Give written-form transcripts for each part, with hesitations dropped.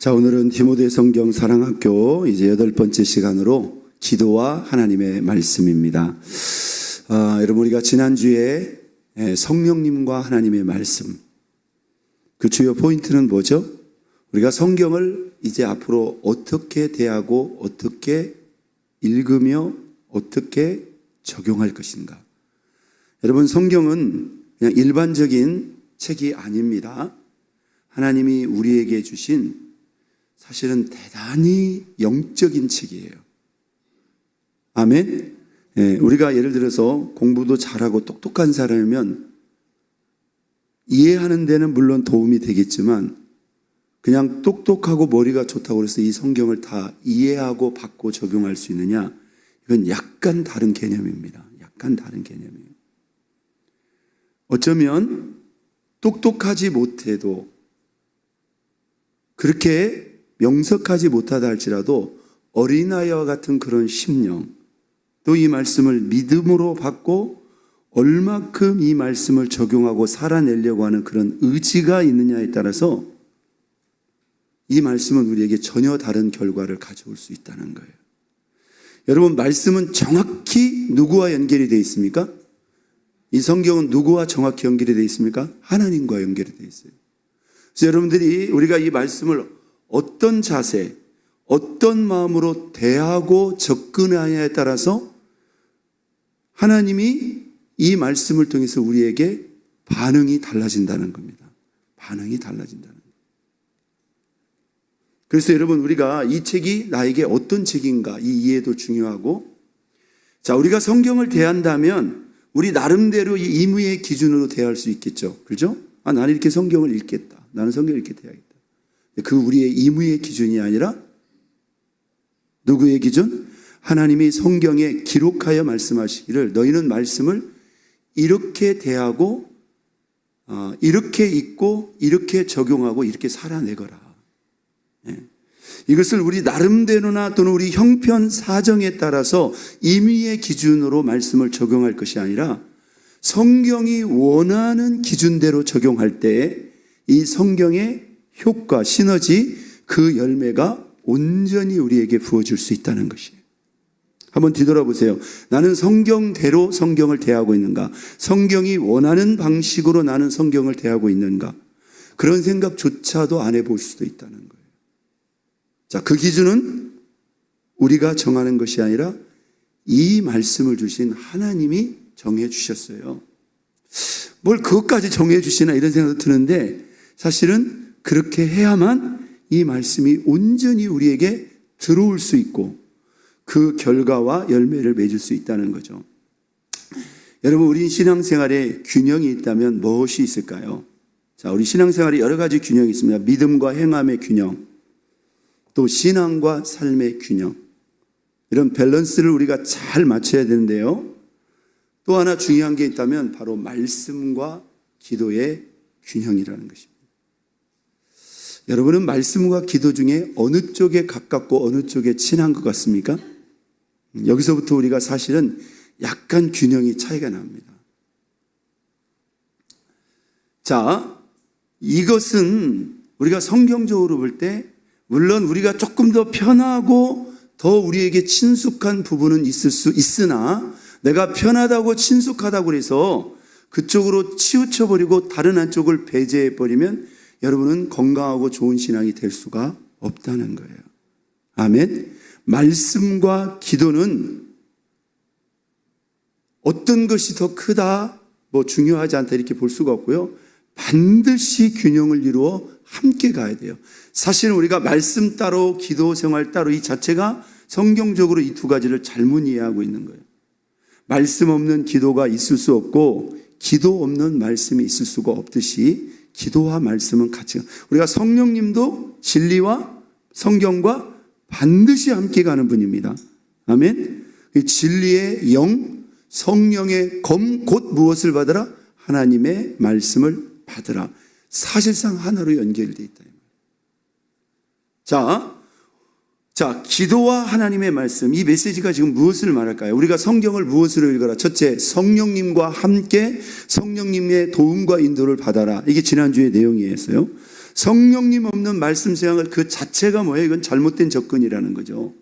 자, 오늘은 디모데 성경 사랑학교 이제 8번째 시간으로 기도와 하나님의 말씀입니다. 여러분, 우리가 지난주에 성령님과 하나님의 말씀, 그 주요 포인트는 뭐죠? 우리가 성경을 이제 앞으로 어떻게 대하고 어떻게 읽으며 어떻게 적용할 것인가. 여러분, 성경은 그냥 일반적인 책이 아닙니다. 하나님이 우리에게 주신 사실은 대단히 영적인 책이에요. 아멘. 우리가 예를 들어서 공부도 잘하고 똑똑한 사람이면 이해하는 데는 물론 도움이 되겠지만 그냥 똑똑하고 머리가 좋다고 해서 이 성경을 다 이해하고 받고 적용할 수 있느냐? 이건 약간 다른 개념입니다. 약간 다른 개념이에요. 어쩌면 똑똑하지 못해도 그렇게 명석하지 못하다 할지라도 어린아이와 같은 그런 심령, 또 이 말씀을 믿음으로 받고 얼마큼 이 말씀을 적용하고 살아내려고 하는 그런 의지가 있느냐에 따라서 이 말씀은 우리에게 전혀 다른 결과를 가져올 수 있다는 거예요. 여러분, 말씀은 정확히 누구와 연결이 되어 있습니까? 이 성경은 누구와 정확히 연결이 되어 있습니까? 하나님과 연결이 되어 있어요. 그래서 여러분들이 우리가 이 말씀을 어떤 자세, 어떤 마음으로 대하고 접근하냐에 따라서 하나님이 이 말씀을 통해서 우리에게 반응이 달라진다는 겁니다. 반응이 달라진다는 거예요. 그래서 여러분, 우리가 이 책이 나에게 어떤 책인가, 이 이해도 중요하고, 자, 우리가 성경을 대한다면 우리 나름대로 이 임의의 기준으로 대할 수 있겠죠. 그렇죠? 나는 이렇게 성경을 읽겠다. 나는 성경을 이렇게 대하겠다. 그 우리의 임의의 기준이 아니라 누구의 기준? 하나님이 성경에 기록하여 말씀하시기를 너희는 말씀을 이렇게 대하고 이렇게 읽고 이렇게 적용하고 이렇게 살아내거라. 이것을 우리 나름대로나 또는 우리 형편 사정에 따라서 임의의 기준으로 말씀을 적용할 것이 아니라 성경이 원하는 기준대로 적용할 때 이 성경의 효과, 시너지, 그 열매가 온전히 우리에게 부어질 수 있다는 것이에요. 한번 뒤돌아보세요. 나는 성경대로 성경을 대하고 있는가? 성경이 원하는 방식으로 나는 성경을 대하고 있는가? 그런 생각조차도 안 해볼 수도 있다는 거예요. 자, 그 기준은 우리가 정하는 것이 아니라 이 말씀을 주신 하나님이 정해 주셨어요. 뭘 그것까지 정해 주시나 이런 생각도 드는데 사실은 그렇게 해야만 이 말씀이 온전히 우리에게 들어올 수 있고 그 결과와 열매를 맺을 수 있다는 거죠. 여러분, 우리 신앙생활에 균형이 있다면 무엇이 있을까요? 자, 우리 신앙생활에 여러 가지 균형이 있습니다. 믿음과 행함의 균형, 또 신앙과 삶의 균형, 이런 밸런스를 우리가 잘 맞춰야 되는데요. 또 하나 중요한 게 있다면 바로 말씀과 기도의 균형이라는 것입니다. 여러분은 말씀과 기도 중에 어느 쪽에 가깝고 어느 쪽에 친한 것 같습니까? 여기서부터 우리가 사실은 약간 균형이 차이가 납니다. 자, 이것은 우리가 성경적으로 볼 때 물론 우리가 조금 더 편하고 더 우리에게 친숙한 부분은 있을 수 있으나 내가 편하다고 친숙하다고 해서 그쪽으로 치우쳐버리고 다른 한쪽을 배제해버리면 여러분은 건강하고 좋은 신앙이 될 수가 없다는 거예요. 아멘. 말씀과 기도는 어떤 것이 더 크다, 중요하지 않다 이렇게 볼 수가 없고요. 반드시 균형을 이루어 함께 가야 돼요. 사실은 우리가 말씀 따로 기도 생활 따로 이 자체가 성경적으로 이 두 가지를 잘못 이해하고 있는 거예요. 말씀 없는 기도가 있을 수 없고 기도 없는 말씀이 있을 수가 없듯이 기도와 말씀은 같이, 우리가 성령님도 진리와 성경과 반드시 함께 가는 분입니다. 아멘. 진리의 영, 성령의 검, 곧 무엇을 받으라? 하나님의 말씀을 받으라. 사실상 하나로 연결되어 있다. 자, 기도와 하나님의 말씀, 이 메시지가 지금 무엇을 말할까요? 우리가 성경을 무엇으로 읽어라? 첫째, 성령님과 함께 성령님의 도움과 인도를 받아라. 이게 지난주의 내용이었어요. 성령님 없는 말씀 생활 그 자체가 뭐예요? 이건 잘못된 접근이라는 거죠.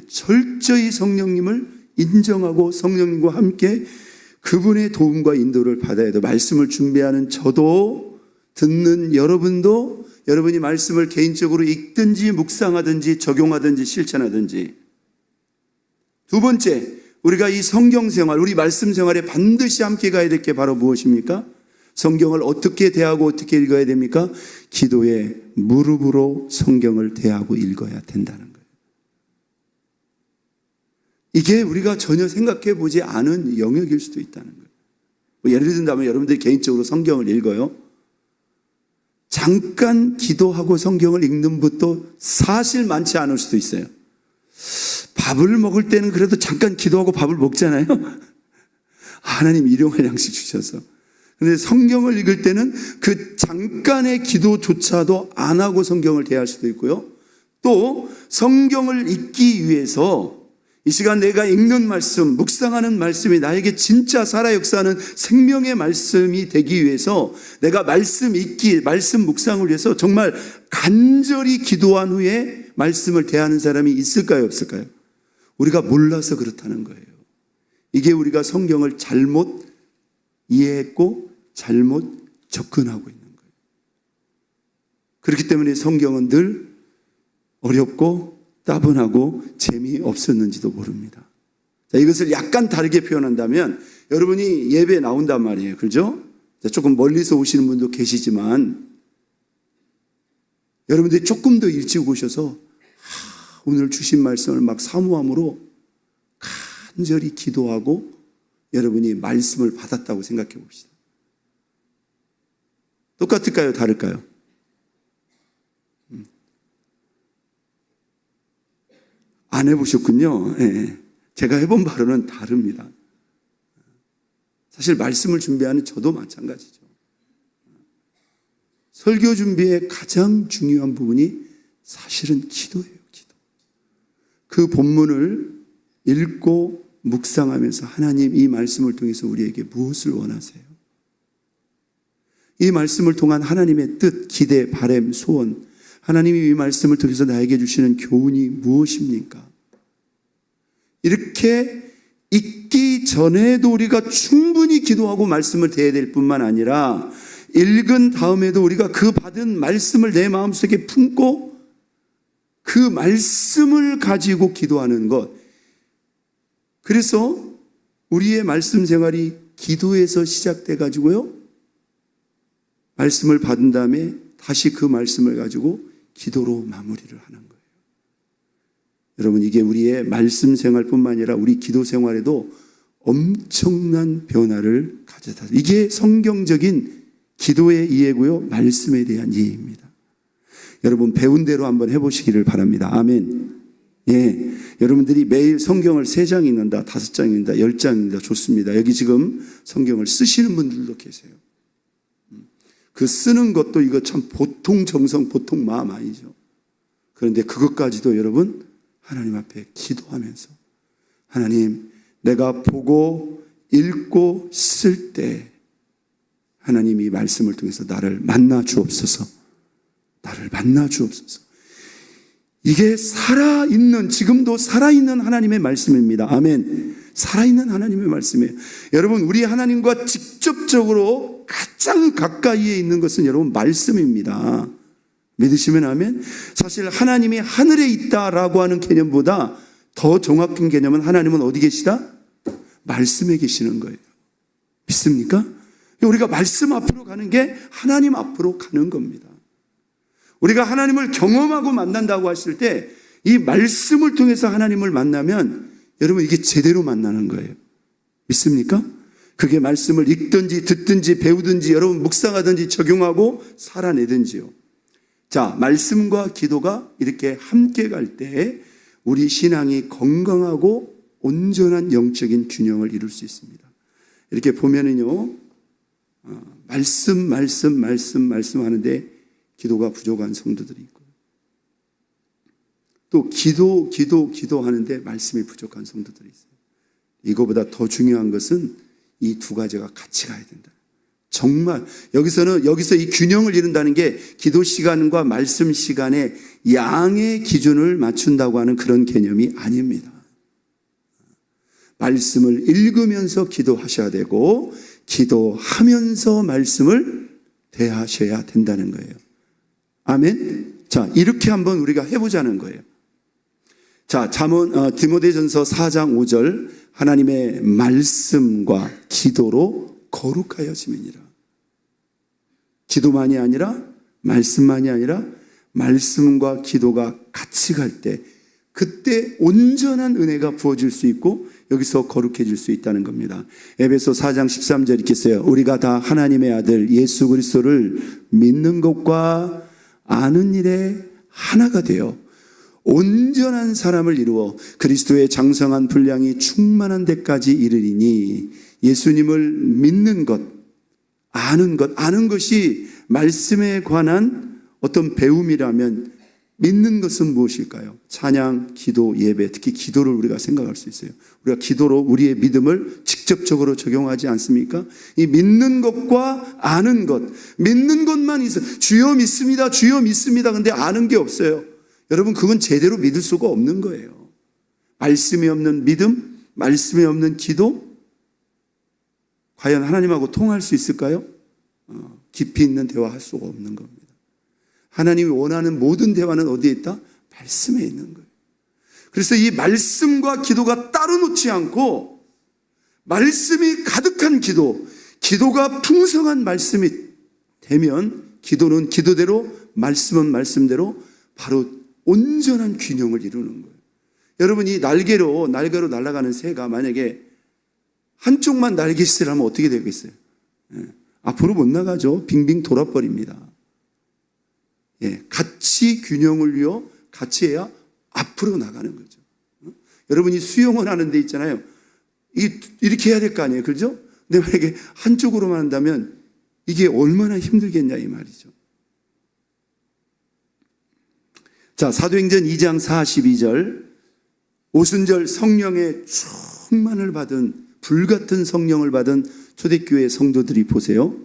철저히 성령님을 인정하고 성령님과 함께 그분의 도움과 인도를 받아야 돼. 말씀을 준비하는 저도, 듣는 여러분도, 여러분이 말씀을 개인적으로 읽든지 묵상하든지 적용하든지 실천하든지. 두 번째, 우리가 이 성경 생활, 우리 말씀 생활에 반드시 함께 가야 될 게 바로 무엇입니까? 성경을 어떻게 대하고 어떻게 읽어야 됩니까? 기도의 무릎으로 성경을 대하고 읽어야 된다는 거예요. 이게 우리가 전혀 생각해 보지 않은 영역일 수도 있다는 거예요. 예를 든다면 여러분들이 개인적으로 성경을 읽어요. 잠깐 기도하고 성경을 읽는 것도 사실 많지 않을 수도 있어요. 밥을 먹을 때는 그래도 잠깐 기도하고 밥을 먹잖아요. 하나님 일용할 양식 주셔서. 그런데 성경을 읽을 때는 그 잠깐의 기도조차도 안 하고 성경을 대할 수도 있고요. 또 성경을 읽기 위해서 이 시간 내가 읽는 말씀, 묵상하는 말씀이 나에게 진짜 살아 역사하는 생명의 말씀이 되기 위해서 내가 말씀 읽기, 말씀 묵상을 위해서 정말 간절히 기도한 후에 말씀을 대하는 사람이 있을까요, 없을까요? 우리가 몰라서 그렇다는 거예요. 이게 우리가 성경을 잘못 이해했고 잘못 접근하고 있는 거예요. 그렇기 때문에 성경은 늘 어렵고 따분하고 재미없었는지도 모릅니다. 자, 이것을 약간 다르게 표현한다면 여러분이 예배에 나온단 말이에요. 그렇죠? 조금 멀리서 오시는 분도 계시지만 여러분들이 조금 더 일찍 오셔서 오늘 주신 말씀을 막 사모함으로 간절히 기도하고 여러분이 말씀을 받았다고 생각해 봅시다. 똑같을까요? 다를까요? 안 해보셨군요. 네. 제가 해본 바로는 다릅니다. 사실 말씀을 준비하는 저도 마찬가지죠. 설교 준비의 가장 중요한 부분이 사실은 기도예요. 기도. 그 본문을 읽고 묵상하면서 하나님 이 말씀을 통해서 우리에게 무엇을 원하세요? 이 말씀을 통한 하나님의 뜻, 기대, 바람, 소원, 하나님이 이 말씀을 통해서 나에게 주시는 교훈이 무엇입니까? 이렇게 읽기 전에도 우리가 충분히 기도하고 말씀을 대해야 될 뿐만 아니라 읽은 다음에도 우리가 그 받은 말씀을 내 마음속에 품고 그 말씀을 가지고 기도하는 것. 그래서 우리의 말씀 생활이 기도에서 시작돼 가지고요. 말씀을 받은 다음에 다시 그 말씀을 가지고 기도로 마무리를 하는 거예요. 여러분, 이게 우리의 말씀 생활뿐만 아니라 우리 기도 생활에도 엄청난 변화를 가져다. 이게 성경적인 기도의 이해고요. 말씀에 대한 이해입니다. 여러분, 배운 대로 한번 해보시기를 바랍니다. 아멘. 예, 여러분들이 매일 성경을 3장 읽는다, 5장 읽는다, 10장 읽는다, 좋습니다. 여기 지금 성경을 쓰시는 분들도 계세요. 그 쓰는 것도 이거 참 보통 정성, 보통 마음 아니죠. 그런데 그것까지도 여러분 하나님 앞에 기도하면서 하나님, 내가 보고 읽고 쓸 때 하나님이 말씀을 통해서 나를 만나 주옵소서. 나를 만나 주옵소서. 이게 살아있는, 지금도 살아있는 하나님의 말씀입니다. 아멘. 살아있는 하나님의 말씀이에요. 여러분, 우리 하나님과 직접적으로 가장 가까이에 있는 것은 여러분 말씀입니다. 믿으시면 아멘. 사실 하나님이 하늘에 있다라고 하는 개념보다 더 정확한 개념은 하나님은 어디 계시다? 말씀에 계시는 거예요. 믿습니까? 우리가 말씀 앞으로 가는 게 하나님 앞으로 가는 겁니다. 우리가 하나님을 경험하고 만난다고 하실 때 이 말씀을 통해서 하나님을 만나면 여러분 이게 제대로 만나는 거예요. 믿습니까? 그게 말씀을 읽든지 듣든지 배우든지 여러분 묵상하든지 적용하고 살아내든지요. 자, 말씀과 기도가 이렇게 함께 갈 때 우리 신앙이 건강하고 온전한 영적인 균형을 이룰 수 있습니다. 이렇게 보면은요, 말씀 하는데 기도가 부족한 성도들이 있고, 또 기도 하는데 말씀이 부족한 성도들이 있어요. 이거보다 더 중요한 것은 이 두 가지가 같이 가야 된다. 정말 여기서 이 균형을 이룬다는 게 기도 시간과 말씀 시간에 양의 기준을 맞춘다고 하는 그런 개념이 아닙니다. 말씀을 읽으면서 기도하셔야 되고 기도하면서 말씀을 대하셔야 된다는 거예요. 아멘. 자, 이렇게 한번 우리가 해보자는 거예요. 자, 디모데전서 4장 5절 하나님의 말씀과 기도로 거룩하여짐이니라. 기도만이 아니라 말씀만이 아니라 말씀과 기도가 같이 갈 때 그때 온전한 은혜가 부어질 수 있고 여기서 거룩해질 수 있다는 겁니다. 에베소 4장 13절 이렇게 써요. 우리가 다 하나님의 아들 예수 그리스도를 믿는 것과 아는 일에 하나가 되어 온전한 사람을 이루어 그리스도의 장성한 분량이 충만한 데까지 이르리니 예수님을 믿는 것, 아는 것이 말씀에 관한 어떤 배움이라면 믿는 것은 무엇일까요? 찬양, 기도, 예배, 특히 기도를 우리가 생각할 수 있어요. 우리가 기도로 우리의 믿음을 직접적으로 적용하지 않습니까? 이 믿는 것과 아는 것, 믿는 것만 있어요. 주여 믿습니다, 주여 믿습니다. 근데 아는 게 없어요. 여러분, 그건 제대로 믿을 수가 없는 거예요. 말씀이 없는 믿음, 말씀이 없는 기도, 과연 하나님하고 통할 수 있을까요? 깊이 있는 대화할 수가 없는 겁니다. 하나님이 원하는 모든 대화는 어디에 있다? 말씀에 있는 거예요. 그래서 이 말씀과 기도가 따로 놓지 않고 말씀이 가득한 기도가 풍성한 말씀이 되면 기도는 기도대로, 말씀은 말씀대로 바로 온전한 균형을 이루는 거예요. 여러분, 이 날개로 날아가는 새가 만약에 한쪽만 날개짓을 하면 어떻게 되겠어요? 앞으로 못 나가죠. 빙빙 돌아버립니다. 같이 균형을 이루어 같이 해야 앞으로 나가는 거죠. 여러분이 수영을 하는 데 있잖아요. 이렇게 해야 될 거 아니에요. 그렇죠? 근데 만약에 한쪽으로만 한다면 이게 얼마나 힘들겠냐 이 말이죠. 자, 사도행전 2장 42절 오순절 성령의 충만을 받은 불같은 성령을 받은 초대교회 성도들이 보세요.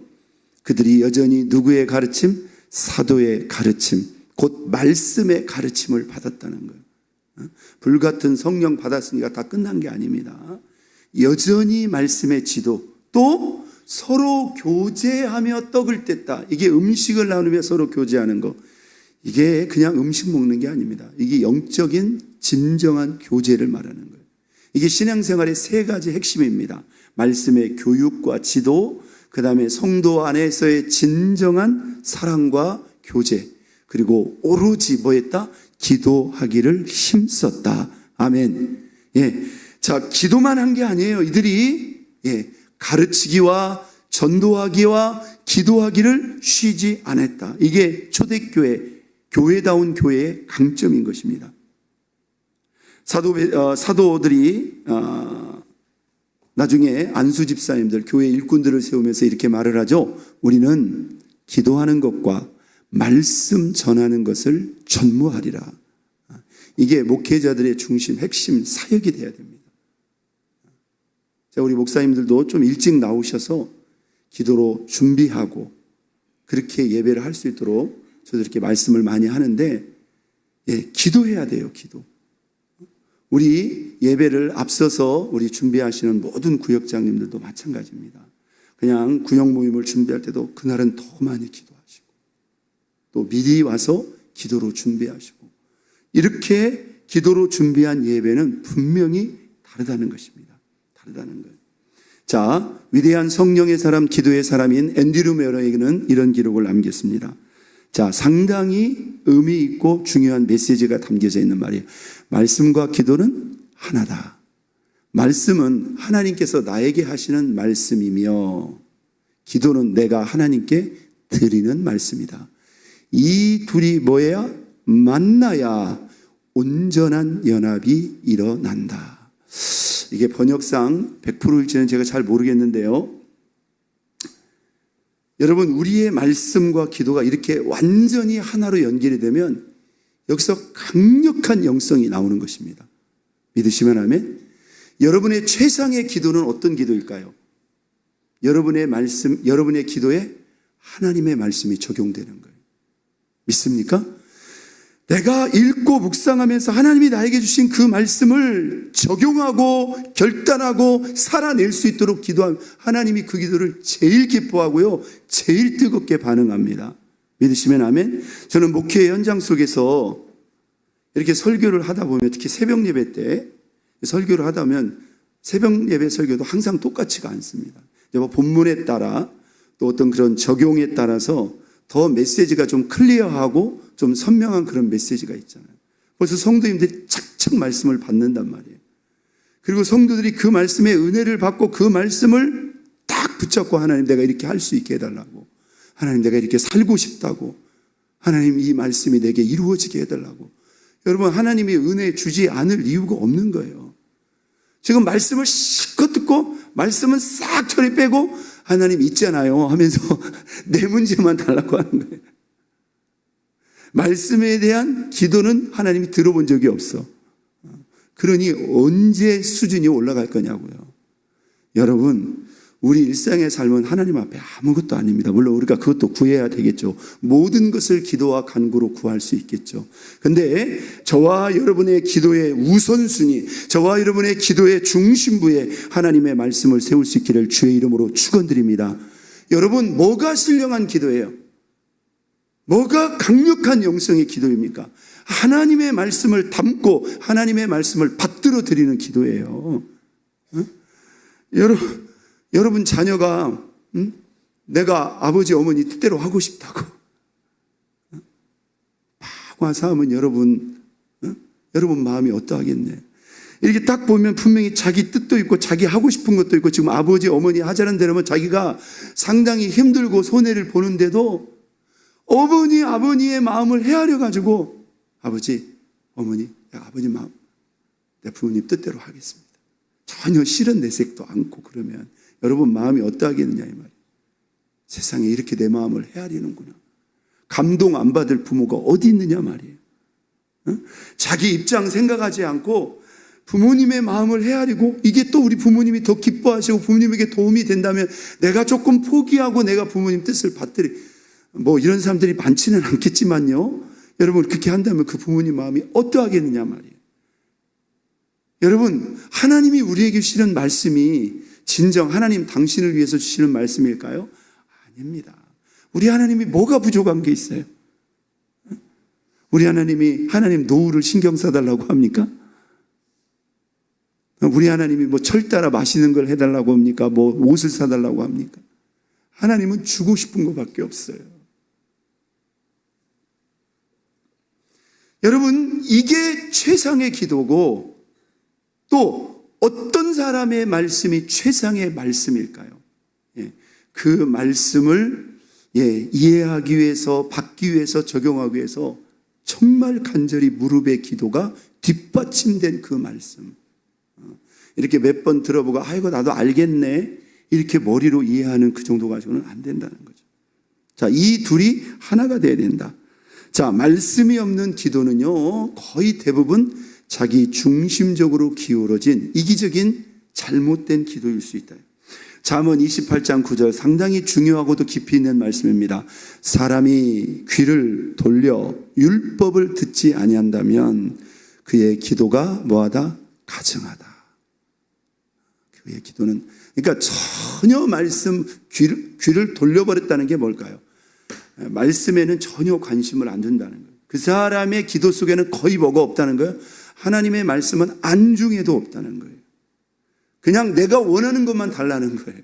그들이 여전히 누구의 가르침? 사도의 가르침, 곧 말씀의 가르침을 받았다는 거예요. 불같은 성령 받았으니까 다 끝난 게 아닙니다. 여전히 말씀의 지도, 또 서로 교제하며 떡을 뗐다. 이게 음식을 나누며 서로 교제하는 거. 이게 그냥 음식 먹는 게 아닙니다. 이게 영적인 진정한 교제를 말하는 거예요. 이게 신앙생활의 세 가지 핵심입니다. 말씀의 교육과 지도, 그 다음에 성도 안에서의 진정한 사랑과 교제, 그리고 오로지 뭐 했다? 기도하기를 힘썼다. 아멘. 자, 기도만 한 게 아니에요. 이들이 가르치기와 전도하기와 기도하기를 쉬지 않았다. 이게 초대교회, 교회다운 교회의 강점인 것입니다. 사도들이 나중에 안수 집사님들, 교회 일꾼들을 세우면서 이렇게 말을 하죠. 우리는 기도하는 것과 말씀 전하는 것을 전무하리라. 이게 목회자들의 중심, 핵심 사역이 돼야 됩니다. 자, 우리 목사님들도 좀 일찍 나오셔서 기도로 준비하고 그렇게 예배를 할 수 있도록 저도 이렇게 말씀을 많이 하는데, 기도해야 돼요, 기도. 우리 예배를 앞서서 우리 준비하시는 모든 구역장님들도 마찬가지입니다. 그냥 구역 모임을 준비할 때도 그날은 더 많이 기도하시고 또 미리 와서 기도로 준비하시고 이렇게 기도로 준비한 예배는 분명히 다르다는 것입니다. 다르다는 거예요. 자, 위대한 성령의 사람, 기도의 사람인 앤드류 메러에게는 이런 기록을 남겼습니다. 자, 상당히 의미 있고 중요한 메시지가 담겨져 있는 말이에요. 말씀과 기도는 하나다. 말씀은 하나님께서 나에게 하시는 말씀이며 기도는 내가 하나님께 드리는 말씀이다. 이 둘이 뭐야? 만나야 온전한 연합이 일어난다. 이게 번역상 100%일지는 제가 잘 모르겠는데요. 여러분, 우리의 말씀과 기도가 이렇게 완전히 하나로 연결이 되면 여기서 강력한 영성이 나오는 것입니다. 믿으시면 아멘. 여러분의 최상의 기도는 어떤 기도일까요? 여러분의 말씀, 여러분의 기도에 하나님의 말씀이 적용되는 거예요. 믿습니까? 내가 읽고 묵상하면서 하나님이 나에게 주신 그 말씀을 적용하고 결단하고 살아낼 수 있도록 기도하면 하나님이 그 기도를 제일 기뻐하고요, 제일 뜨겁게 반응합니다. 믿으시면 아멘. 저는 목회 현장 속에서 이렇게 설교를 하다 보면, 특히 새벽 예배 때 설교를 하다 보면 새벽 예배 설교도 항상 똑같지가 않습니다. 본문에 따라 또 어떤 그런 적용에 따라서 더 메시지가 좀 클리어하고 좀 선명한 그런 메시지가 있잖아요. 그래서 성도님들이 착착 말씀을 받는단 말이에요. 그리고 성도들이 그 말씀의 은혜를 받고 그 말씀을 딱 붙잡고, 하나님 내가 이렇게 할 수 있게 해달라고, 하나님 내가 이렇게 살고 싶다고, 하나님 이 말씀이 내게 이루어지게 해달라고. 여러분, 하나님이 은혜 주지 않을 이유가 없는 거예요. 지금 말씀을 실컷 듣고 말씀은 싹 처리 빼고 하나님 있잖아요 하면서 내 문제만 달라고 하는 거예요. 말씀에 대한 기도는 하나님이 들어본 적이 없어. 그러니 언제 수준이 올라갈 거냐고요. 여러분, 우리 일상의 삶은 하나님 앞에 아무것도 아닙니다. 물론 우리가 그것도 구해야 되겠죠. 모든 것을 기도와 간구로 구할 수 있겠죠. 근데 저와 여러분의 기도의 우선순위, 저와 여러분의 기도의 중심부에 하나님의 말씀을 세울 수 있기를 주의 이름으로 축원드립니다. 여러분, 뭐가 신령한 기도예요? 뭐가 강력한 영성의 기도입니까? 하나님의 말씀을 담고 하나님의 말씀을 받들어 드리는 기도예요. 여러분 자녀가 내가 아버지 어머니 뜻대로 하고 싶다고 파고와서 하면 여러분 마음이 어떠하겠네. 이렇게 딱 보면 분명히 자기 뜻도 있고 자기 하고 싶은 것도 있고, 지금 아버지 어머니 하자는 대로면 자기가 상당히 힘들고 손해를 보는데도 어머니 아버지의 마음을 헤아려 가지고, 아버지 어머니 내가 아버지 마음 내 부모님 뜻대로 하겠습니다. 전혀 싫은 내색도 않고 그러면 여러분 마음이 어떠하겠느냐 이 말이에요. 세상에 이렇게 내 마음을 헤아리는구나. 감동 안 받을 부모가 어디 있느냐 말이에요. 자기 입장 생각하지 않고 부모님의 마음을 헤아리고, 이게 또 우리 부모님이 더 기뻐하시고 부모님에게 도움이 된다면 내가 조금 포기하고 내가 부모님 뜻을 받들이, 뭐 이런 사람들이 많지는 않겠지만요, 여러분 그렇게 한다면 그 부모님 마음이 어떠하겠느냐 말이에요. 여러분, 하나님이 우리에게 주시는 말씀이 진정 하나님 당신을 위해서 주시는 말씀일까요? 아닙니다. 우리 하나님이 뭐가 부족한 게 있어요? 우리 하나님이 하나님 노후를 신경 써달라고 합니까? 우리 하나님이 뭐 철따라 맛있는 걸 해달라고 합니까? 뭐 옷을 사달라고 합니까? 하나님은 주고 싶은 것밖에 없어요. 여러분, 이게 최상의 기도고, 또 어떤 사람의 말씀이 최상의 말씀일까요? 그 말씀을 이해하기 위해서, 받기 위해서, 적용하기 위해서 정말 간절히 무릎의 기도가 뒷받침된 그 말씀. 이렇게 몇 번 들어보고 아이고 나도 알겠네 이렇게 머리로 이해하는 그 정도 가지고는 안 된다는 거죠. 자, 이 둘이 하나가 돼야 된다. 자, 말씀이 없는 기도는요, 거의 대부분 자기 중심적으로 기울어진 이기적인 잘못된 기도일 수 있다. 잠언 28장 9절, 상당히 중요하고도 깊이 있는 말씀입니다. 사람이 귀를 돌려 율법을 듣지 아니한다면 그의 기도가 뭐하다? 가증하다. 그의 기도는, 그러니까 전혀 말씀 귀를 돌려버렸다는 게 뭘까요? 말씀에는 전혀 관심을 안 둔다는 거예요. 그 사람의 기도 속에는 거의 뭐가 없다는 거예요? 하나님의 말씀은 안중에도 없다는 거예요. 그냥 내가 원하는 것만 달라는 거예요.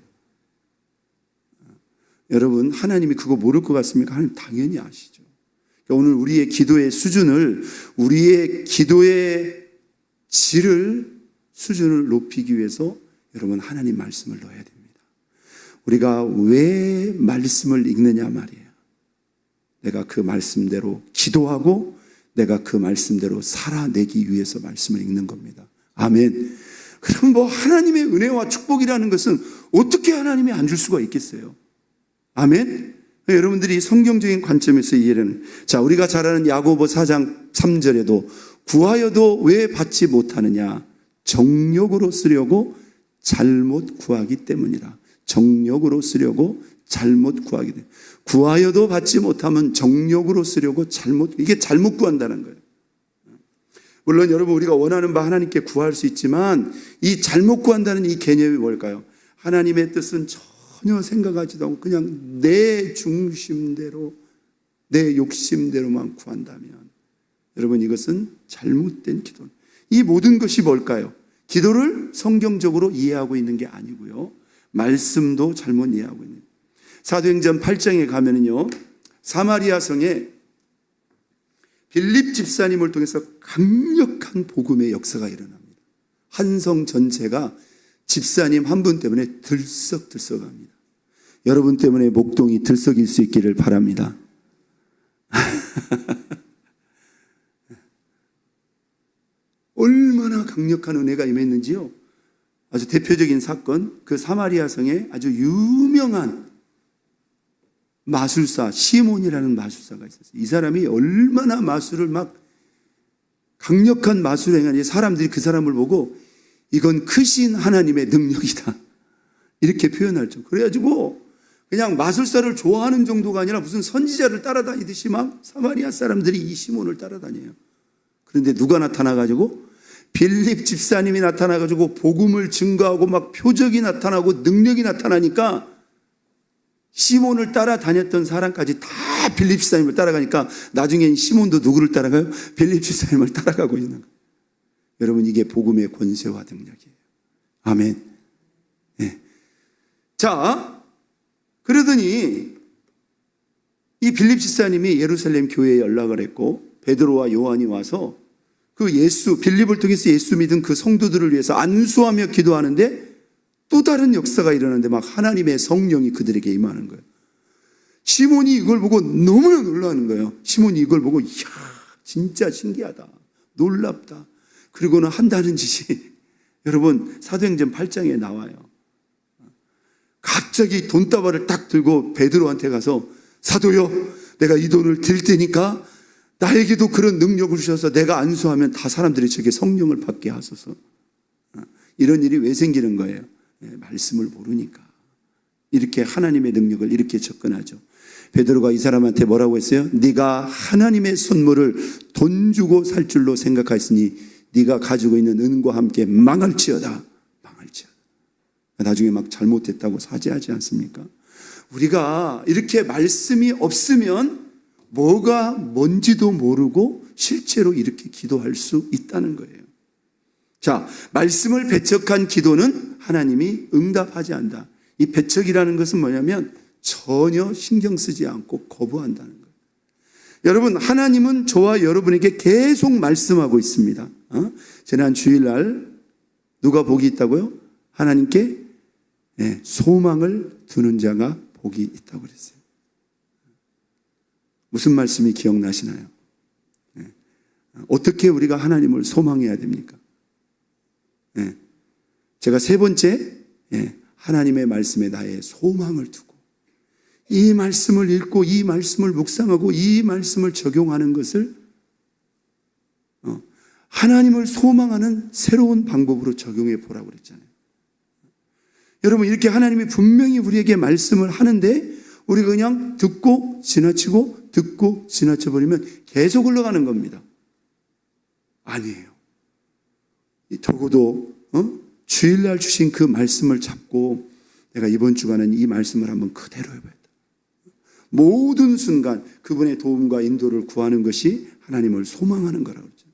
여러분, 하나님이 그거 모를 것 같습니까? 하나님 당연히 아시죠. 그러니까 오늘 우리의 기도의 수준을, 우리의 기도의 질을, 수준을 높이기 위해서 여러분 하나님 말씀을 넣어야 됩니다. 우리가 왜 말씀을 읽느냐 말이에요. 내가 그 말씀대로 기도하고 내가 그 말씀대로 살아내기 위해서 말씀을 읽는 겁니다. 아멘. 그럼 뭐 하나님의 은혜와 축복이라는 것은 어떻게 하나님이 안 줄 수가 있겠어요? 아멘. 여러분들이 성경적인 관점에서 이해는, 자, 우리가 잘 아는 야고보 4장 3절에도 구하여도 왜 받지 못하느냐? 정욕으로 쓰려고 잘못 구하기 때문이라. 정욕으로 쓰려고 잘못 구하게 돼요. 구하여도 받지 못하면 정욕으로 쓰려고 이게 잘못 구한다는 거예요. 물론 여러분, 우리가 원하는 바 하나님께 구할 수 있지만 이 잘못 구한다는 이 개념이 뭘까요? 하나님의 뜻은 전혀 생각하지도 않고 그냥 내 중심대로, 내 욕심대로만 구한다면 여러분, 이것은 잘못된 기도. 이 모든 것이 뭘까요? 기도를 성경적으로 이해하고 있는 게 아니고요, 말씀도 잘못 이해하고 있는 거예요. 사도행전 8장에 가면은요, 사마리아 성에 빌립 집사님을 통해서 강력한 복음의 역사가 일어납니다. 한 성 전체가 집사님 한 분 때문에 들썩들썩합니다. 여러분 때문에 목동이 들썩일 수 있기를 바랍니다. 얼마나 강력한 은혜가 임했는지요. 아주 대표적인 사건, 그 사마리아 성에 아주 유명한 마술사, 시몬이라는 마술사가 있었어요. 이 사람이 얼마나 마술을 막 강력한 마술을 행하니 사람들이 그 사람을 보고 이건 크신 하나님의 능력이다, 이렇게 표현할 줄. 그래가지고 그냥 마술사를 좋아하는 정도가 아니라 무슨 선지자를 따라다니듯이 막 사마리아 사람들이 이 시몬을 따라다녀요. 그런데 누가 나타나가지고, 빌립 집사님이 나타나가지고 복음을 증거하고 막 표적이 나타나고 능력이 나타나니까 시몬을 따라다녔던 사람까지 다 빌립 집사님을 따라가니까 나중엔 시몬도 누구를 따라가요? 빌립 집사님을 따라가고 있는 거예요. 여러분, 이게 복음의 권세와 능력이에요. 아멘. 네. 자, 그러더니 이 빌립 집사님이 예루살렘 교회에 연락을 했고, 베드로와 요한이 와서 그 빌립을 통해서 예수 믿은 그 성도들을 위해서 안수하며 기도하는데 또 다른 역사가 일어나는데 막 하나님의 성령이 그들에게 임하는 거예요. 시몬이 이걸 보고 너무나 놀라는 거예요. 시몬이 이걸 보고, 이야, 진짜 신기하다, 놀랍다. 그리고는 한다는 짓이 여러분, 사도행전 8장에 나와요. 갑자기 돈다발을 딱 들고 베드로한테 가서, 사도요, 내가 이 돈을 드릴 테니까 나에게도 그런 능력을 주셔서 내가 안수하면 다 사람들이 저게 성령을 받게 하소서. 이런 일이 왜 생기는 거예요? 말씀을 모르니까. 이렇게 하나님의 능력을 이렇게 접근하죠. 베드로가 이 사람한테 뭐라고 했어요? 네가 하나님의 선물을 돈 주고 살 줄로 생각하였으니 네가 가지고 있는 은과 함께 망할지어다. 망할지어다. 나중에 막 잘못했다고 사죄하지 않습니까? 우리가 이렇게 말씀이 없으면 뭐가 뭔지도 모르고 실제로 이렇게 기도할 수 있다는 거예요. 자, 말씀을 배척한 기도는 하나님이 응답하지 않는다. 이 배척이라는 것은 뭐냐면 전혀 신경 쓰지 않고 거부한다는 거예요. 여러분, 하나님은 저와 여러분에게 계속 말씀하고 있습니다. 지난 주일날 누가 복이 있다고요? 하나님께 소망을 두는 자가 복이 있다고 그랬어요. 무슨 말씀이 기억나시나요? 어떻게 우리가 하나님을 소망해야 됩니까? 제가 세 번째, 하나님의 말씀에 나의 소망을 두고 이 말씀을 읽고 이 말씀을 묵상하고 이 말씀을 적용하는 것을 하나님을 소망하는 새로운 방법으로 적용해 보라고 그랬잖아요. 여러분, 이렇게 하나님이 분명히 우리에게 말씀을 하는데 우리가 그냥 듣고 지나쳐버리면 계속 흘러가는 겁니다. 아니에요. 적어도 주일날 주신 그 말씀을 잡고 내가 이번 주간은 이 말씀을 한번 그대로 해봐야 돼. 모든 순간 그분의 도움과 인도를 구하는 것이 하나님을 소망하는 거라고 그러죠.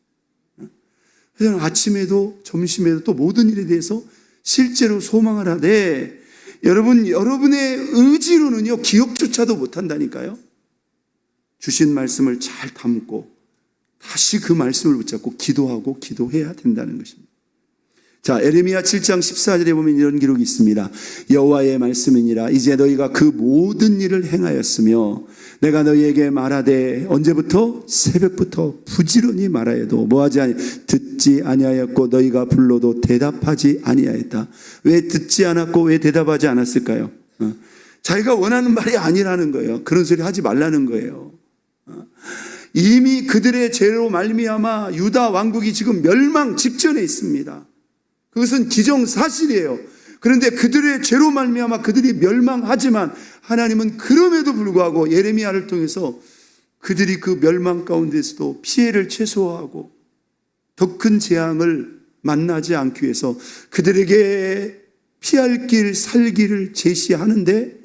그래서 아침에도 점심에도 또 모든 일에 대해서 실제로 소망을 하되 여러분의 의지로는요, 기억조차도 못한다니까요. 주신 말씀을 잘 담고 다시 그 말씀을 붙잡고 기도하고 기도해야 된다는 것입니다. 자, 에레미야 7장 14절에 보면 이런 기록이 있습니다. 여호와의 말씀이니라. 이제 너희가 그 모든 일을 행하였으며 내가 너희에게 말하되 언제부터? 새벽부터 부지런히 말하여도 뭐하지 듣지 아니하였고 너희가 불러도 대답하지 아니하였다. 왜 듣지 않았고 왜 대답하지 않았을까요? 자기가 원하는 말이 아니라는 거예요. 그런 소리 하지 말라는 거예요. 이미 그들의 죄로 말미암아 유다 왕국이 지금 멸망 직전에 있습니다. 그것은 기정사실이에요. 그런데 그들의 죄로 말미암아 그들이 멸망하지만 하나님은 그럼에도 불구하고 예레미야를 통해서 그들이 그 멸망 가운데서도 피해를 최소화하고 더 큰 재앙을 만나지 않기 위해서 그들에게 피할 길, 살 길을 제시하는데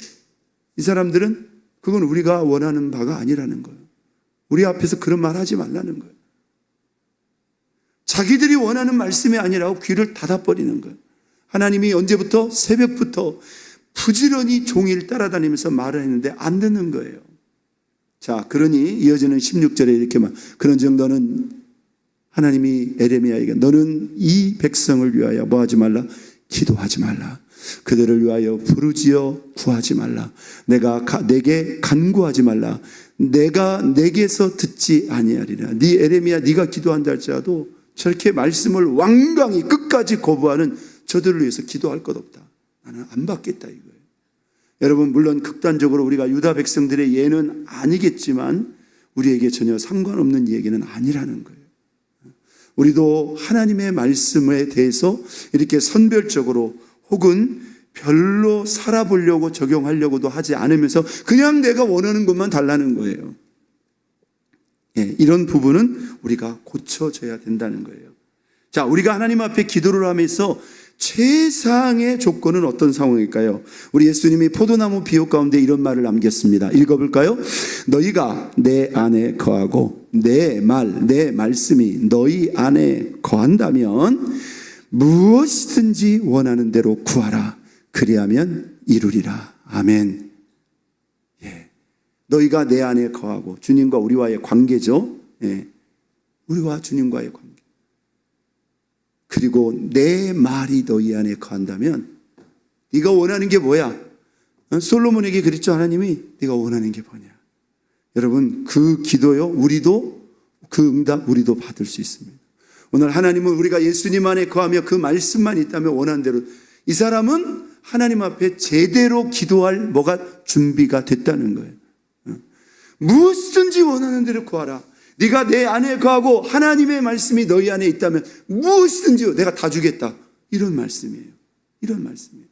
이 사람들은 그건 우리가 원하는 바가 아니라는 거예요. 우리 앞에서 그런 말 하지 말라는 거예요. 자기들이 원하는 말씀이 아니라고 귀를 닫아버리는 거예요. 하나님이 언제부터? 새벽부터 부지런히 종일 따라다니면서 말을 했는데 안 듣는 거예요. 자, 그러니 이어지는 16절에 이렇게 말, 그런 정도는 하나님이 에레미야에게 너는 이 백성을 위하여 뭐 하지 말라? 기도하지 말라. 그들을 위하여 부르짖어 구하지 말라. 내게 간구하지 말라. 내가 내게서 듣지 아니하리라. 네 에레미야, 네가 기도한다 할지라도 저렇게 말씀을 완강히 끝까지 거부하는 저들을 위해서 기도할 것 없다. 나는 안 받겠다 이거예요. 여러분, 물론 극단적으로 우리가 유다 백성들의 예는 아니겠지만 우리에게 전혀 상관없는 얘기는 아니라는 거예요. 우리도 하나님의 말씀에 대해서 이렇게 선별적으로 혹은 별로 살아보려고 적용하려고도 하지 않으면서 그냥 내가 원하는 것만 달라는 거예요. 이런 부분은 우리가 고쳐져야 된다는 거예요. 자, 우리가 하나님 앞에 기도를 하면서 최상의 조건은 어떤 상황일까요? 우리 예수님이 포도나무 비유 가운데 이런 말을 남겼습니다. 읽어볼까요? 너희가 내 안에 거하고 내 말씀이 너희 안에 거한다면 무엇이든지 원하는 대로 구하라. 그리하면 이루리라. 아멘. 너희가 내 안에 거하고, 주님과 우리와의 관계죠. 우리와 주님과의 관계. 그리고 내 말이 너희 안에 거한다면 네가 원하는 게 뭐야? 솔로몬에게 그랬죠. 하나님이 네가 원하는 게 뭐냐? 여러분, 그 기도요, 우리도 그 응답 우리도 받을 수 있습니다. 오늘 하나님은 우리가 예수님 안에 거하며 그 말씀만 있다면 원하는 대로, 이 사람은 하나님 앞에 제대로 기도할 뭐가 준비가 됐다는 거예요. 무엇이든지 원하는 대로 구하라. 네가 내 안에 거하고 하나님의 말씀이 너희 안에 있다면 무엇이든지 내가 다 주겠다. 이런 말씀이에요. 이런 말씀이에요.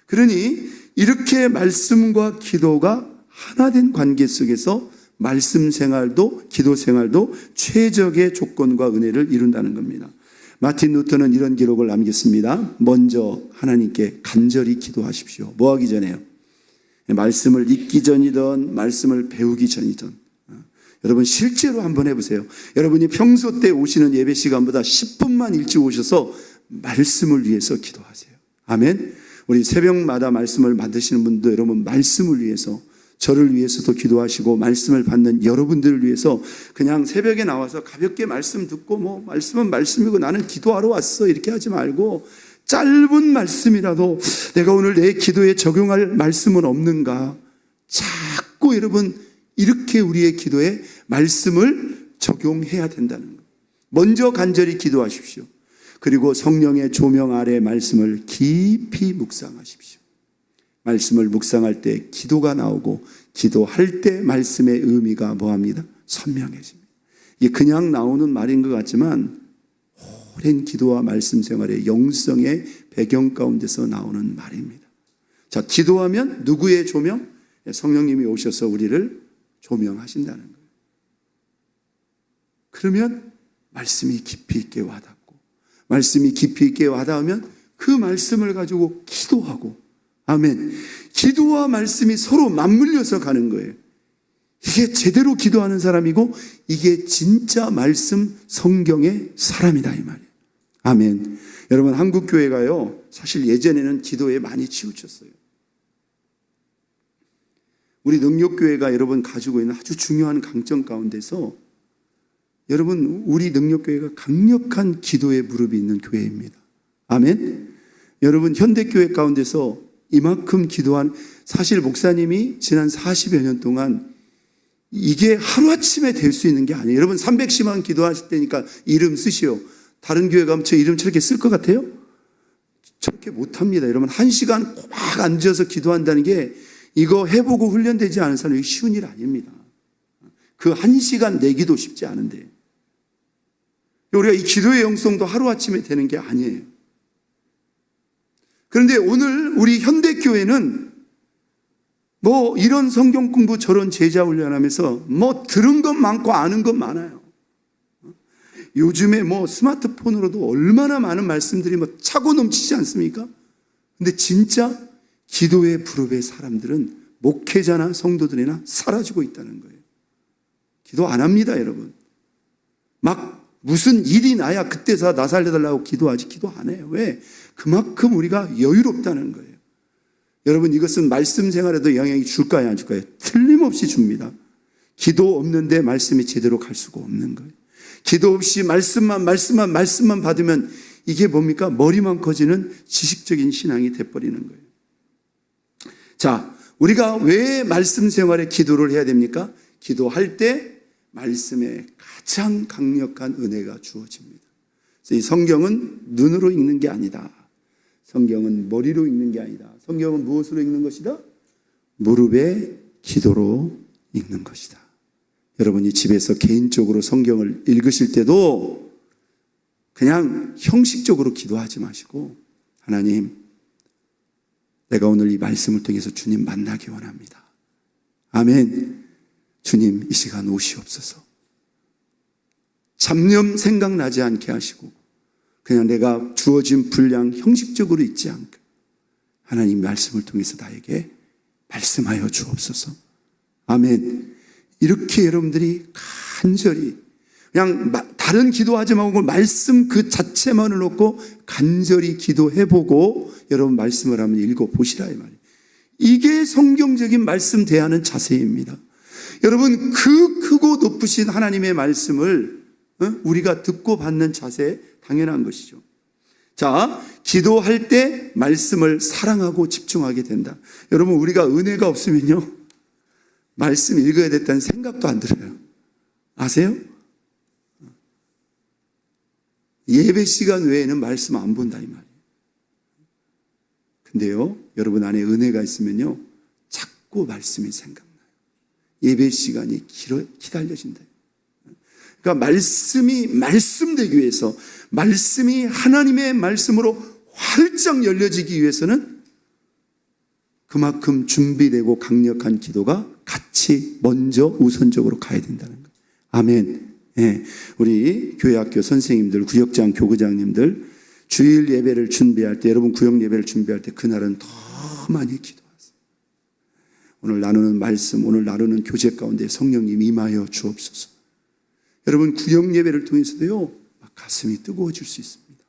그러니 이렇게 말씀과 기도가 하나 된 관계 속에서 말씀 생활도 기도 생활도 최적의 조건과 은혜를 이룬다는 겁니다. 마틴 루터는 이런 기록을 남겼습니다. 먼저 하나님께 간절히 기도하십시오. 뭐 하기 전에요? 말씀을 읽기 전이든 말씀을 배우기 전이든. 여러분, 실제로 한번 해보세요. 여러분이 평소 때 오시는 예배 시간보다 10분만 일찍 오셔서 말씀을 위해서 기도하세요. 아멘. 우리 새벽마다 말씀을 만드시는 분도 여러분 말씀을 위해서, 저를 위해서도 기도하시고 말씀을 받는 여러분들을 위해서 그냥 새벽에 나와서 가볍게 말씀 듣고 뭐 말씀은 말씀이고 나는 기도하러 왔어 이렇게 하지 말고 짧은 말씀이라도 내가 오늘 내 기도에 적용할 말씀은 없는가, 자꾸 여러분 이렇게 우리의 기도에 말씀을 적용해야 된다는 거예요. 먼저 간절히 기도하십시오. 그리고 성령의 조명 아래 말씀을 깊이 묵상하십시오. 말씀을 묵상할 때 기도가 나오고 기도할 때 말씀의 의미가 뭐합니다? 선명해집니다. 이게 그냥 나오는 말인 것 같지만 오랜 기도와 말씀 생활의 영성의 배경 가운데서 나오는 말입니다. 자, 기도하면 누구의 조명? 성령님이 오셔서 우리를 조명하신다는 거예요. 그러면 말씀이 깊이 있게 와닿고, 말씀이 깊이 있게 와닿으면 그 말씀을 가지고 기도하고, 아멘. 기도와 말씀이 서로 맞물려서 가는 거예요. 이게 제대로 기도하는 사람이고 이게 진짜 말씀 성경의 사람이다 이 말이에요. 아멘. 여러분, 한국 교회가요 사실 예전에는 기도에 많이 치우쳤어요. 우리 능력교회가 여러분 가지고 있는 아주 중요한 강점 가운데서 여러분 우리 능력교회가 강력한 기도의 무릎이 있는 교회입니다. 아멘. 여러분 현대교회 가운데서 이만큼 기도한, 사실 목사님이 지난 40여 년 동안 이게 하루아침에 될 수 있는 게 아니에요. 여러분 310만 기도하실 때니까 이름 쓰시오. 다른 교회 가면 저 이름 저렇게 쓸 것 같아요? 저렇게 못합니다. 여러분 1시간 꽉 앉아서 기도한다는 게 이거 해보고 훈련되지 않은 사람이 쉬운 일 아닙니다. 그 1시간 내기도 쉽지 않은데 우리가 이 기도의 영성도 하루아침에 되는 게 아니에요. 그런데 오늘 우리 현대교회는 뭐 이런 성경 공부 저런 제자 훈련하면서 뭐 들은 것 많고 아는 것 많아요. 요즘에 뭐 스마트폰으로도 얼마나 많은 말씀들이 뭐 차고 넘치지 않습니까? 근데 진짜 기도의 부르의 사람들은 목회자나 성도들이나 사라지고 있다는 거예요. 기도 안 합니다, 여러분. 막 무슨 일이 나야 그때서 나 살려달라고 기도하지 기도 안 해요. 왜? 그만큼 우리가 여유롭다는 거예요. 여러분, 이것은 말씀 생활에도 영향이 줄까요, 안 줄까요? 틀림없이 줍니다. 기도 없는데 말씀이 제대로 갈 수가 없는 거예요. 기도 없이 말씀만 받으면 이게 뭡니까? 머리만 커지는 지식적인 신앙이 돼버리는 거예요. 자, 우리가 왜 말씀 생활에 기도를 해야 됩니까? 기도할 때 말씀에 가장 강력한 은혜가 주어집니다. 그래서 이 성경은 눈으로 읽는 게 아니다. 성경은 머리로 읽는 게 아니다. 성경은 무엇으로 읽는 것이다? 무릎에 기도로 읽는 것이다. 여러분이 집에서 개인적으로 성경을 읽으실 때도 그냥 형식적으로 기도하지 마시고, 하나님, 내가 오늘 이 말씀을 통해서 주님 만나기 원합니다. 아멘. 주님, 이 시간 오시옵소서. 잡념 생각나지 않게 하시고, 그냥 내가 주어진 분량 형식적으로 읽지 않고, 하나님 말씀을 통해서 나에게 말씀하여 주옵소서. 아멘. 이렇게 여러분들이 간절히, 그냥 다른 기도하지 말고 말씀 그 자체만을 놓고 간절히 기도해보고 여러분 말씀을 한번 읽어보시라 이 말이에요. 이게 성경적인 말씀 대하는 자세입니다. 여러분, 그 크고 높으신 하나님의 말씀을 우리가 듣고 받는 자세 당연한 것이죠. 자, 기도할 때 말씀을 사랑하고 집중하게 된다. 여러분, 우리가 은혜가 없으면요, 말씀 읽어야 됐다는 생각도 안 들어요. 아세요? 예배 시간 외에는 말씀 안 본다 이 말이에요. 근데요, 여러분 안에 은혜가 있으면요, 자꾸 말씀이 생각나요. 예배 시간이 기다려진다. 그러니까 말씀이 말씀되기 위해서, 말씀이 하나님의 말씀으로 활짝 열려지기 위해서는 그만큼 준비되고 강력한 기도가 같이 먼저 우선적으로 가야 된다는 거예요. 아멘. 예, 우리 교회학교 선생님들, 구역장, 교구장님들 주일 예배를 준비할 때, 여러분 구역 예배를 준비할 때 그날은 더 많이 기도하세요. 오늘 나누는 말씀, 오늘 나누는 교제 가운데 성령님 임하여 주옵소서. 여러분 구역 예배를 통해서도요, 막 가슴이 뜨거워질 수 있습니다.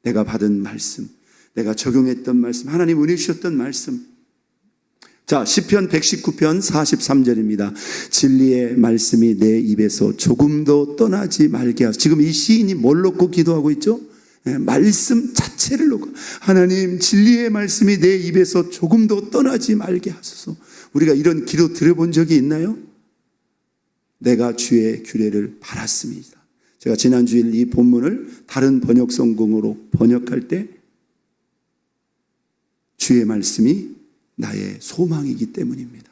내가 받은 말씀, 내가 적용했던 말씀, 하나님 은혜 주셨던 말씀. 자, 시편 119편 43절입니다. 진리의 말씀이 내 입에서 조금도 떠나지 말게 하소서. 지금 이 시인이 뭘 놓고 기도하고 있죠? 말씀 자체를 놓고, 하나님 진리의 말씀이 내 입에서 조금도 떠나지 말게 하소서. 우리가 이런 기도 들어본 적이 있나요? 내가 주의 규례를 바랐습니다. 제가 지난주일 이 본문을 다른 번역 성경으로 번역할 때 주의 말씀이 나의 소망이기 때문입니다.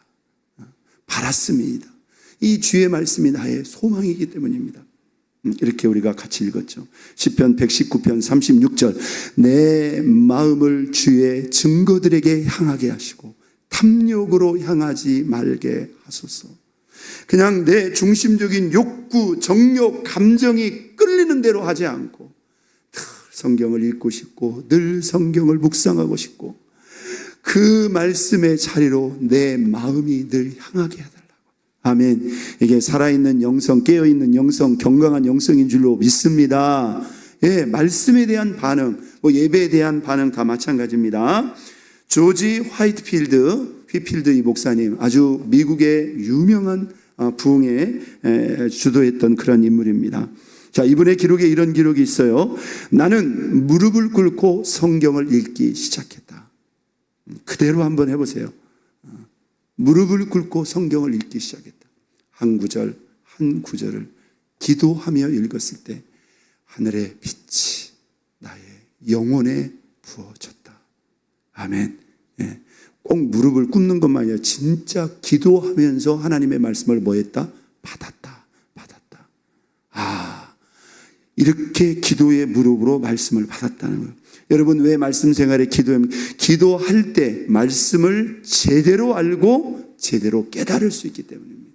바랐습니다. 이 주의 말씀이 나의 소망이기 때문입니다. 이렇게 우리가 같이 읽었죠. 시편 119편 36절, 내 마음을 주의 증거들에게 향하게 하시고 탐욕으로 향하지 말게 하소서. 그냥 내 중심적인 욕구, 정욕, 감정이 끌리는 대로 하지 않고 늘 성경을 읽고 싶고 늘 성경을 묵상하고 싶고 그 말씀의 자리로 내 마음이 늘 향하게 해달라고. 아멘. 이게 살아있는 영성, 깨어있는 영성, 건강한 영성인 줄로 믿습니다. 예, 말씀에 대한 반응, 뭐 예배에 대한 반응 다 마찬가지입니다. 조지 휘필드 이 목사님, 아주 미국의 유명한 부흥에 주도했던 그런 인물입니다. 자, 이분의 기록에 이런 기록이 있어요. 나는 무릎을 꿇고 성경을 읽기 시작했다. 그대로 한번 해보세요. 무릎을 꿇고 성경을 읽기 시작했다. 한 구절 한 구절을 기도하며 읽었을 때 하늘의 빛이 나의 영혼에 부어졌다. 아멘. 예. 꼭 무릎을 꿇는 것만 아니라 진짜 기도하면서 하나님의 말씀을 뭐 했다? 받았다. 이렇게 기도의 무릎으로 말씀을 받았다는 거예요. 여러분, 왜 말씀 생활에 기도할 때 말씀을 제대로 알고 제대로 깨달을 수 있기 때문입니다.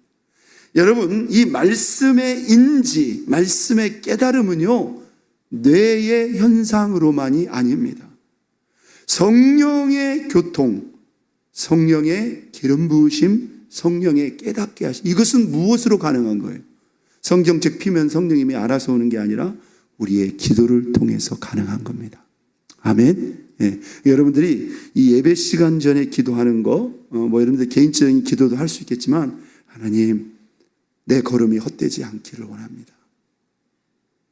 여러분, 이 말씀의 인지, 말씀의 깨달음은요, 뇌의 현상으로만이 아닙니다. 성령의 교통, 성령의 기름 부으심, 성령의 깨닫게 하심, 이것은 무엇으로 가능한 거예요? 성경책 피면 성령님이 알아서 오는 게 아니라 우리의 기도를 통해서 가능한 겁니다. 아멘. 예. 여러분들이 이 예배 시간 전에 기도하는 거, 여러분들 개인적인 기도도 할 수 있겠지만, 하나님, 내 걸음이 헛되지 않기를 원합니다.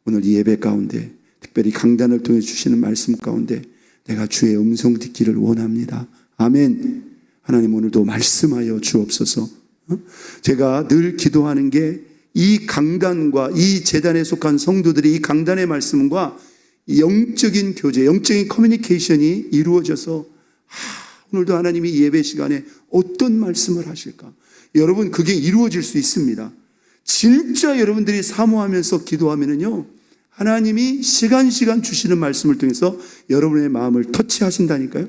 오늘 이 예배 가운데, 특별히 강단을 통해 주시는 말씀 가운데 내가 주의 음성 듣기를 원합니다. 아멘. 하나님, 오늘도 말씀하여 주옵소서. 제가 늘 기도하는 게 이 강단과 이 재단에 속한 성도들이 이 강단의 말씀과 영적인 교제, 영적인 커뮤니케이션이 이루어져서 오늘도 하나님이 예배 시간에 어떤 말씀을 하실까? 여러분, 그게 이루어질 수 있습니다. 진짜 여러분들이 사모하면서 기도하면은요, 하나님이 시간 주시는 말씀을 통해서 여러분의 마음을 터치하신다니까요.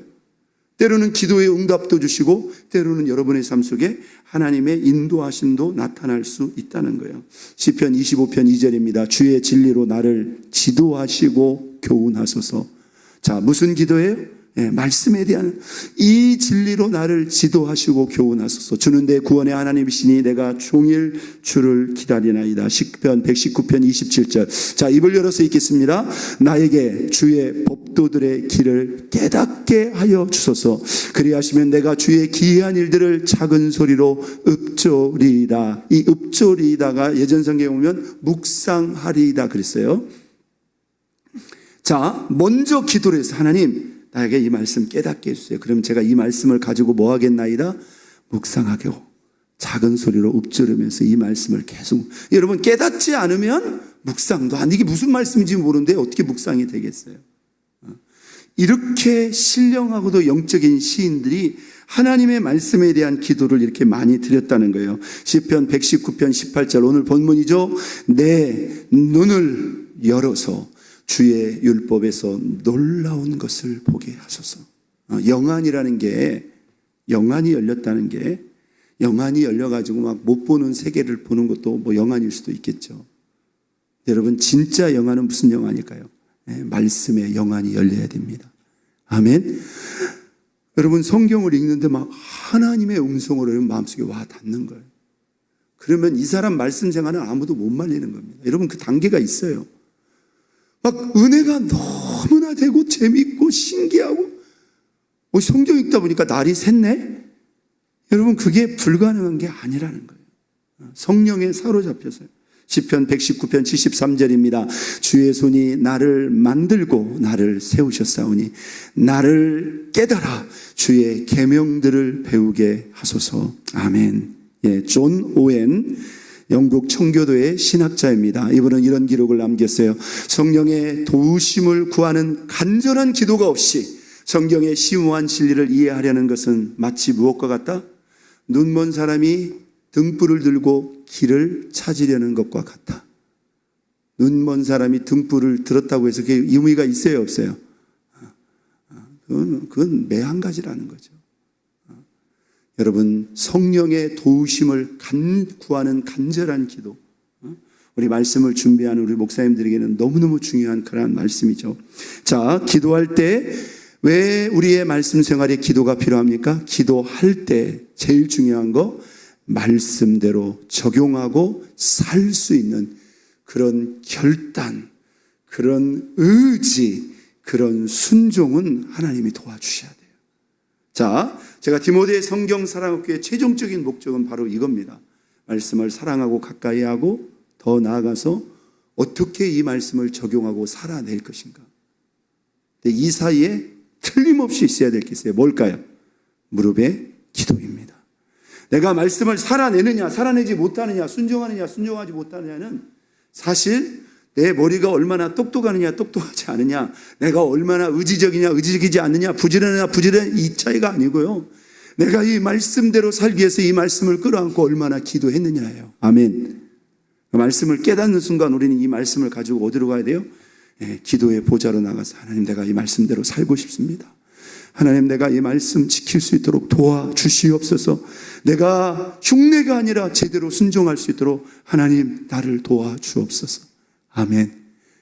때로는 기도의 응답도 주시고 때로는 여러분의 삶 속에 하나님의 인도하심도 나타날 수 있다는 거예요. 시편 25편 2절입니다. 주의 진리로 나를 지도하시고 교훈하소서. 자, 무슨 기도예요? 예, 말씀에 대한 이 진리로 나를 지도하시고 교훈하소서. 주는 내 구원의 하나님이시니 내가 종일 주를 기다리나이다. 시편 119편 27절. 자, 입을 열어서 읽겠습니다. 나에게 주의 법도들의 길을 깨닫게 하여 주소서. 그리하시면 내가 주의 기이한 일들을 작은 소리로 읊조리이다. 이 읊조리이다가 예전 성경에 보면 묵상하리이다 그랬어요. 자, 먼저 기도를 해서 하나님, 나에게 이 말씀 깨닫게 해주세요. 그러면 제가 이 말씀을 가지고 뭐 하겠나이다? 묵상하고 작은 소리로 읊조르면서 이 말씀을 계속. 여러분, 깨닫지 않으면 묵상도 안, 이게 무슨 말씀인지 모르는데 어떻게 묵상이 되겠어요? 이렇게 신령하고도 영적인 시인들이 하나님의 말씀에 대한 기도를 이렇게 많이 드렸다는 거예요. 시편 119편 18절, 오늘 본문이죠. 내 눈을 열어서 주의 율법에서 놀라운 것을 보게 하소서. 영안이라는 게, 영안이 열렸다는 게, 영안이 열려가지고 막 못 보는 세계를 보는 것도 뭐 영안일 수도 있겠죠. 여러분, 진짜 영안은 무슨 영안일까요? 말씀의 영안이 열려야 됩니다. 아멘. 여러분, 성경을 읽는데 막 하나님의 음성으로 마음속에 와 닿는 거예요. 그러면 이 사람 말씀 생활은 아무도 못 말리는 겁니다. 여러분, 그 단계가 있어요. 막 은혜가 너무나 되고 재밌고 신기하고, 성경 읽다 보니까 날이 샜네? 여러분, 그게 불가능한 게 아니라는 거예요. 성령에 사로잡혀서요. 시편 119편 73절입니다. 주의 손이 나를 만들고 나를 세우셨사오니 나를 깨달아 주의 계명들을 배우게 하소서. 아멘. 예, 존 오웬 영국 청교도의 신학자입니다. 이분은 이런 기록을 남겼어요. 성령의 도우심을 구하는 간절한 기도가 없이 성경의 심오한 진리를 이해하려는 것은 마치 무엇과 같다? 눈먼 사람이 등불을 들고 길을 찾으려는 것과 같다. 눈먼 사람이 등불을 들었다고 해서 그게 의미가 있어요, 없어요? 그건 매한가지라는 거죠. 여러분, 성령의 도우심을 구하는 간절한 기도, 우리 말씀을 준비하는 우리 목사님들에게는 너무너무 중요한 그러한 말씀이죠. 자, 기도할 때 왜 우리의 말씀 생활에 기도가 필요합니까? 기도할 때 제일 중요한 거, 말씀대로 적용하고 살 수 있는 그런 결단, 그런 의지, 그런 순종은 하나님이 도와주셔야 돼요. 자, 제가 디모데 성경 사랑학교의 최종적인 목적은 바로 이겁니다. 말씀을 사랑하고 가까이 하고 더 나아가서 어떻게 이 말씀을 적용하고 살아낼 것인가. 근데 이 사이에 틀림없이 있어야 될 게 있어요. 뭘까요? 무릎의 기도입니다. 내가 말씀을 살아내느냐, 살아내지 못하느냐, 순종하느냐, 순종하지 못하느냐는 사실 내 머리가 얼마나 똑똑하느냐, 똑똑하지 않느냐, 내가 얼마나 의지적이냐, 의지적이지 않느냐, 부지런하냐, 부지런하냐, 이 차이가 아니고요. 내가 이 말씀대로 살기 위해서 이 말씀을 끌어안고 얼마나 기도했느냐예요. 아멘. 말씀을 깨닫는 순간 우리는 이 말씀을 가지고 어디로 가야 돼요? 기도의 보좌로 나가서 하나님, 내가 이 말씀대로 살고 싶습니다. 하나님, 내가 이 말씀 지킬 수 있도록 도와주시옵소서. 내가 흉내가 아니라 제대로 순종할 수 있도록 하나님, 나를 도와주옵소서. 아멘.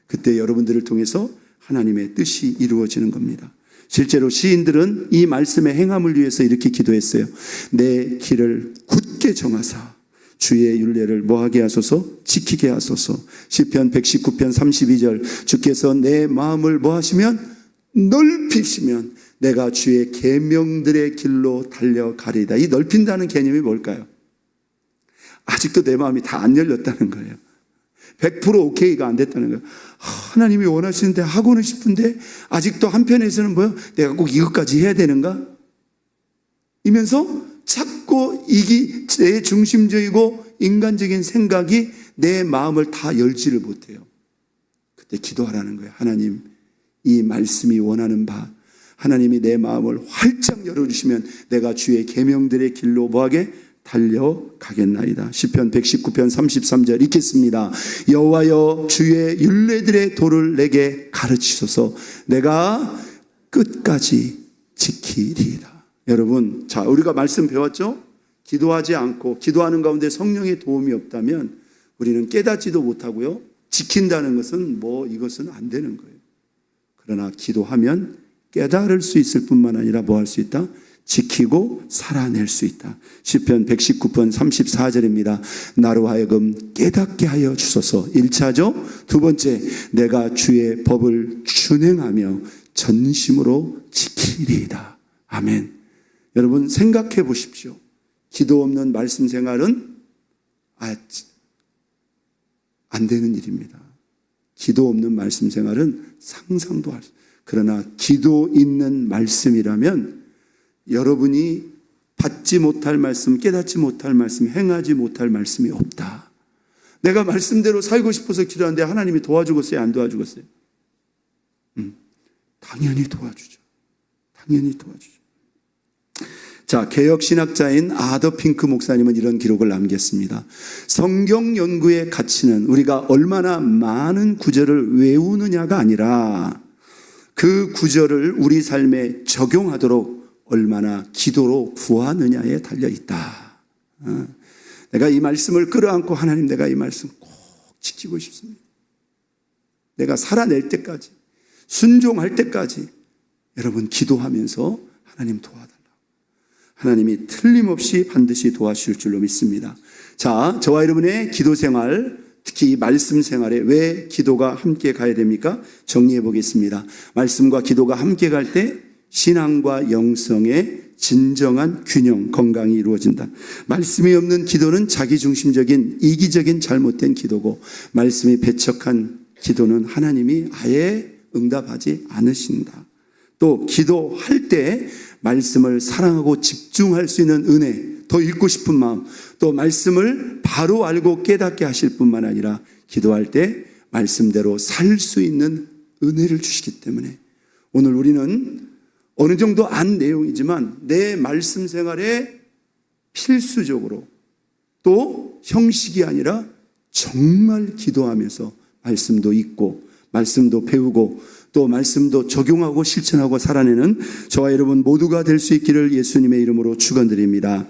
그때 여러분들을 통해서 하나님의 뜻이 이루어지는 겁니다. 실제로 시인들은 이 말씀의 행함을 위해서 이렇게 기도했어요. 내 길을 굳게 정하사 주의 율례를 뭐하게 하소서? 지키게 하소서. 시편 119편 32절, 주께서 내 마음을 뭐하시면? 넓히시면 내가 주의 계명들의 길로 달려가리이다. 이 넓힌다는 개념이 뭘까요? 아직도 내 마음이 다 안 열렸다는 거예요. 100% 오케이가 안 됐다는 거예요. 하나님이 원하시는데 하고는 싶은데 아직도 한편에서는 뭐요? 내가 꼭 이것까지 해야 되는가? 이면서 자꾸 내 중심적이고 인간적인 생각이 내 마음을 다 열지를 못해요. 그때 기도하라는 거예요. 하나님, 이 말씀이 원하는 바, 하나님이 내 마음을 활짝 열어주시면 내가 주의 계명들의 길로 뭐하게? 달려가겠나이다. 시편 119편 33절 읽겠습니다. 여호와여, 주의 율례들의 도를 내게 가르치소서. 내가 끝까지 지키리이다. 여러분, 자, 우리가 말씀 배웠죠? 기도하지 않고 기도하는 가운데 성령의 도움이 없다면 우리는 깨닫지도 못하고요, 지킨다는 것은 이것은 안 되는 거예요. 그러나 기도하면 깨달을 수 있을 뿐만 아니라 뭐 할 수 있다? 지키고 살아낼 수 있다. 시편 119편 34절입니다. 나로 하여금 깨닫게 하여 주소서. 1차죠. 두 번째, 내가 주의 법을 준행하며 전심으로 지키리이다. 아멘. 여러분, 생각해 보십시오. 기도 없는 말씀 생활은 안 되는 일입니다. 기도 없는 말씀 생활은 상상도 할 수. 그러나 기도 있는 말씀이라면 여러분이 받지 못할 말씀, 깨닫지 못할 말씀, 행하지 못할 말씀이 없다. 내가 말씀대로 살고 싶어서 기도하는데 하나님이 도와주겠어요? 안 도와주겠어요? 당연히 도와주죠. 당연히 도와주죠. 자, 개혁신학자인 아더 핑크 목사님은 이런 기록을 남겼습니다. 성경 연구의 가치는 우리가 얼마나 많은 구절을 외우느냐가 아니라 그 구절을 우리 삶에 적용하도록 얼마나 기도로 구하느냐에 달려있다. 내가 이 말씀을 끌어안고 하나님, 내가 이 말씀 꼭 지키고 싶습니다. 내가 살아낼 때까지, 순종할 때까지 여러분 기도하면서 하나님 도와달라고. 하나님이 틀림없이 반드시 도와주실 줄로 믿습니다. 자, 저와 여러분의 기도 생활, 특히 이 말씀 생활에 왜 기도가 함께 가야 됩니까? 정리해 보겠습니다. 말씀과 기도가 함께 갈 때 신앙과 영성의 진정한 균형, 건강이 이루어진다. 말씀이 없는 기도는 자기중심적인 이기적인 잘못된 기도고, 말씀이 배척한 기도는 하나님이 아예 응답하지 않으신다. 또 기도할 때 말씀을 사랑하고 집중할 수 있는 은혜, 더 읽고 싶은 마음, 또 말씀을 바로 알고 깨닫게 하실 뿐만 아니라 기도할 때 말씀대로 살 수 있는 은혜를 주시기 때문에 오늘 우리는 어느 정도 안 내용이지만 내 말씀 생활에 필수적으로, 또 형식이 아니라 정말 기도하면서 말씀도 읽고 말씀도 배우고 또 말씀도 적용하고 실천하고 살아내는 저와 여러분 모두가 될 수 있기를 예수님의 이름으로 축원드립니다.